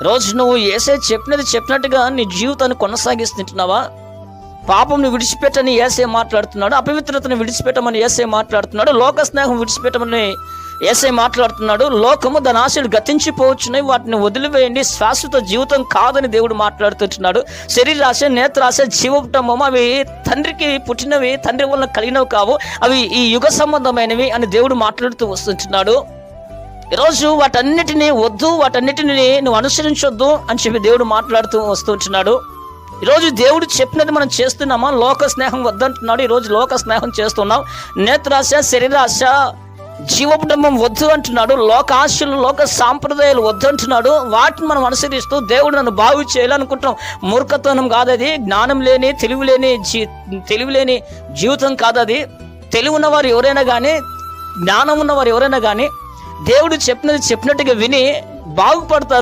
రోజు నువ్వు యేసే చెప్పినట్టుగా నీ జీవితాన్ని కొనసాగిస్తుంటున్నావా? పాపంను విడిచిపెట్టని యేసే మాట్లాడుతున్నాడు, అపవిత్రతను విడిచిపెట్టమని యేసే మాట్లాడుతున్నాడు, లోక స్నేహం విడిచిపెట్టమని యేసే మాట్లాడుతున్నాడు. లోకము దాని ఆశలు గతించిపోవచ్చున్నాయి, వాటిని వదిలివేయండి, శాశ్వత జీవితం కాదని దేవుడు మాట్లాడుతుంటున్నాడు. శరీరాశ, నేత్రాశ, జీవకుటుంబం అవి తండ్రికి పుట్టినవి, తండ్రి వలన కలిగినవి కావు, అవి ఈ యుగ సంబంధమైనవి అని దేవుడు మాట్లాడుతూ వస్తుంటున్నాడు. ఈరోజు వాటన్నిటినీ వద్దు, వాటన్నిటిని నువ్వు అనుసరించొద్దు అని చెప్పి దేవుడు మాట్లాడుతూ వస్తుంటున్నాడు. ఈరోజు దేవుడు చెప్పినది మనం చేస్తున్నామా? లోక స్నేహం వద్దంటున్నాడు, ఈరోజు లోక స్నేహం చేస్తున్నాం. నేత్రాశ, శరీరాశ, జీవకుటుంబం వద్దు అంటున్నాడు, లోక ఆశలు, లోక సాంప్రదాయాలు వద్దు అంటున్నాడు. వాటిని మనం అనుసరిస్తూ దేవుడు నన్ను బాగు చేయాలనుకుంటున్నాం. మూర్ఖతనం కాదది, జ్ఞానం లేని తెలివి లేని జీవితం కాదది. తెలివి ఉన్నవారు ఎవరైనా కానీ, జ్ఞానం ఉన్నవారు ఎవరైనా కానీ దేవుడు చెప్పినట్టుగా విని బాగుపడతారు.